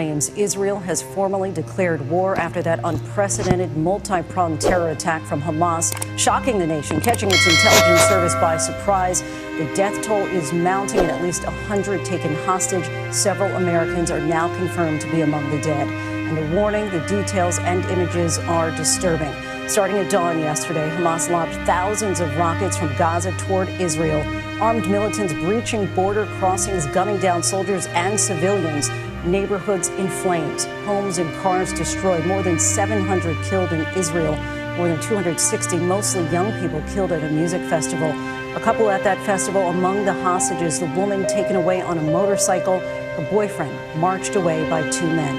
flames. Israel has formally declared war after that unprecedented multi-pronged terror attack from Hamas, shocking the nation, catching its intelligence service by surprise. The death toll is mounting and at least 100 taken hostage. Several Americans are now confirmed to be among the dead. And the warning, the details and images are disturbing. Starting at dawn yesterday, Hamas launched thousands of rockets from Gaza toward Israel. Armed militants breaching border crossings, gunning down soldiers and civilians. Neighborhoods in flames, homes and cars destroyed. More than 700 killed in Israel. More than 260, mostly young people, killed at a music festival. A couple at that festival among the hostages, the woman taken away on a motorcycle. Her boyfriend marched away by two men.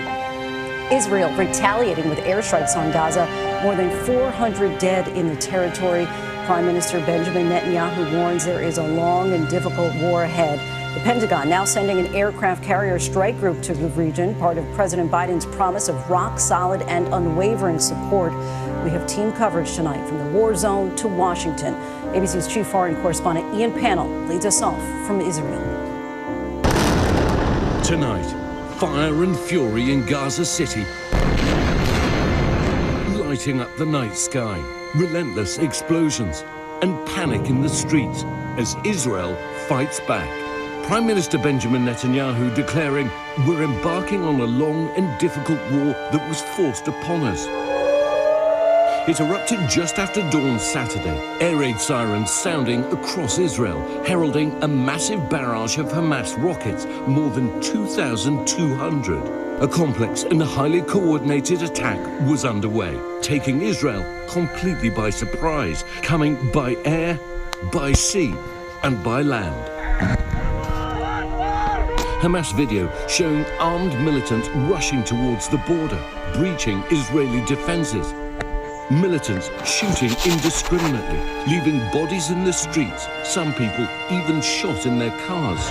Israel retaliating with airstrikes on Gaza. More than 400 dead in the territory. Prime Minister Benjamin Netanyahu warns there is a long and difficult war ahead. The Pentagon now sending an aircraft carrier strike group to the region, part of President Biden's promise of rock-solid and unwavering support. We have team coverage tonight from the war zone to Washington. ABC's chief foreign correspondent Ian Pannell leads us off from Israel. Tonight, fire and fury in Gaza City, lighting up the night sky, relentless explosions and panic in the streets as Israel fights back. Prime Minister Benjamin Netanyahu declaring, "We're embarking on a long and difficult war that was forced upon us." It erupted just after dawn Saturday, air raid sirens sounding across Israel, heralding a massive barrage of Hamas rockets, more than 2,200. A complex and highly coordinated attack was underway, taking Israel completely by surprise, coming by air, by sea, and by land. Hamas video showing armed militants rushing towards the border, breaching Israeli defenses. Militants shooting indiscriminately, leaving bodies in the streets, some people even shot in their cars.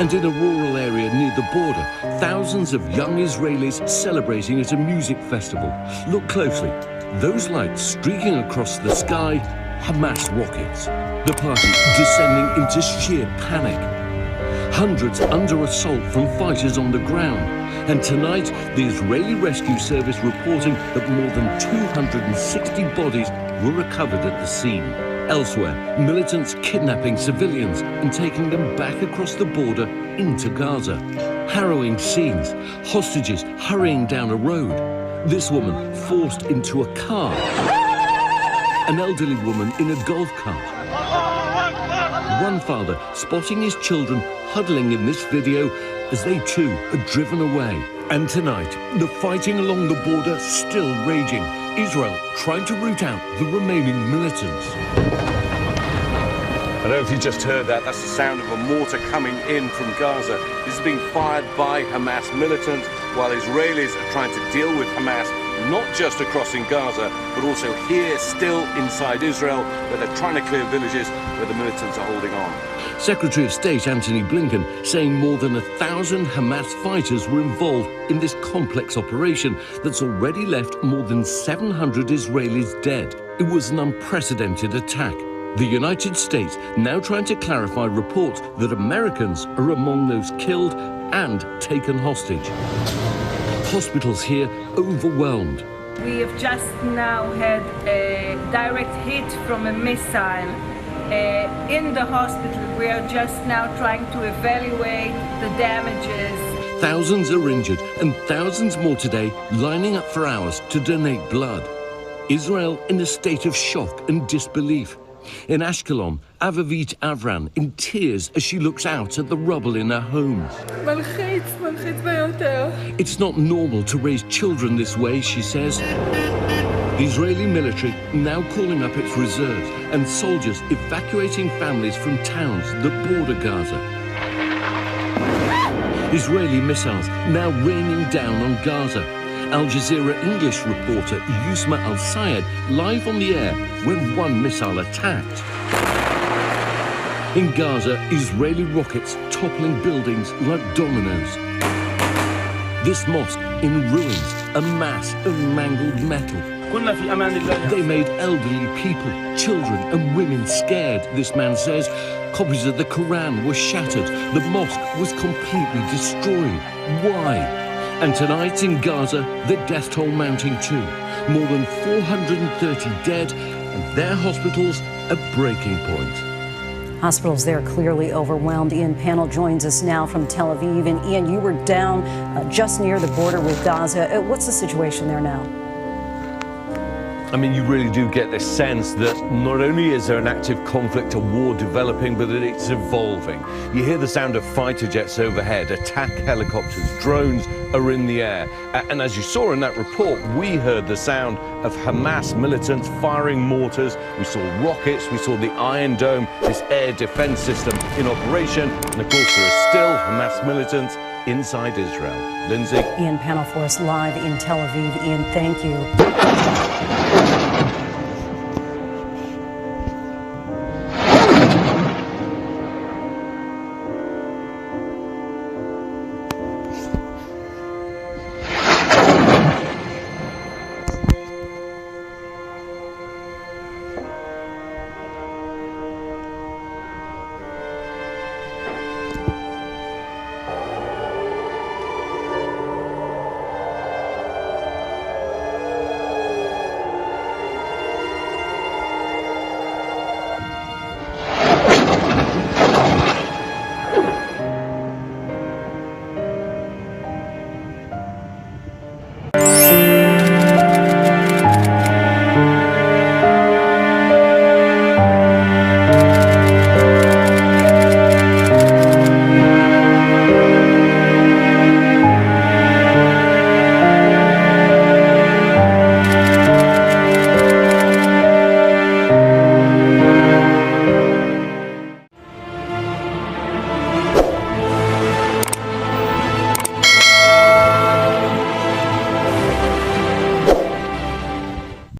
And in a rural area near the border, thousands of young Israelis celebrating at a music festival. Look closely. Those lights streaking across the sky, Hamas rockets. The party descending into sheer panic. Hundreds under assault from fighters on the ground. And tonight, the Israeli Rescue Service reporting that more than 260 bodies were recovered at the scene. Elsewhere, militants kidnapping civilians and taking them back across the border into Gaza. Harrowing scenes, hostages hurrying down a road. This woman forced into a car. An elderly woman in a golf cart. One father spotting his children huddling in this video as they too are driven away. And tonight, the fighting along the border still raging. Israel trying to root out the remaining militants. I don't know if you just heard that. That's the sound of a mortar coming in from Gaza. This is being fired by Hamas militants while Israelis are trying to deal with Hamas, not just across in Gaza, but also here still inside Israel, where they're trying to clear villages where the militants are holding on. Secretary of State Antony Blinken saying more than 1,000 Hamas fighters were involved in this complex operation that's already left more than 700 Israelis dead. It was an unprecedented attack. The United States now trying to clarify reports that Americans are among those killed and taken hostage. Hospitals here overwhelmed. We have just now had a direct hit from a missile in the hospital. We are just now trying to evaluate the damages. Thousands are injured and thousands more today lining up for hours to donate blood. Israel in a state of shock and disbelief. In Ashkelon, Avavit Avran in tears as she looks out at the rubble in her home. It's not normal to raise children this way, she says. The Israeli military now calling up its reserves and soldiers evacuating families from towns that border Gaza. Israeli missiles now raining down on Gaza. Al Jazeera English reporter Yusma Al-Sayed live on the air when one missile attacked. In Gaza, Israeli rockets toppling buildings like dominoes. This mosque in ruins, a mass of mangled metal. They made elderly people, children and women scared, this man says. Copies of the Quran were shattered. The mosque was completely destroyed. Why? And tonight in Gaza, the death toll mounting too. More than 430 dead, and their hospitals at breaking point. Hospitals there clearly overwhelmed. Ian Pannell joins us now from Tel Aviv. And Ian, you were down just near the border with Gaza. What's the situation there now? I mean, you really do get this sense that not only is there an active conflict, a war developing, but that it's evolving. You hear the sound of fighter jets overhead, attack helicopters, drones are in the air. And as you saw in that report, we heard the sound of Hamas militants firing mortars. We saw rockets, we saw the Iron Dome, this air defense system in operation. And of course, there are still Hamas militants inside Israel. Lindsay? Ian Pannell for us live in Tel Aviv. Ian, thank you.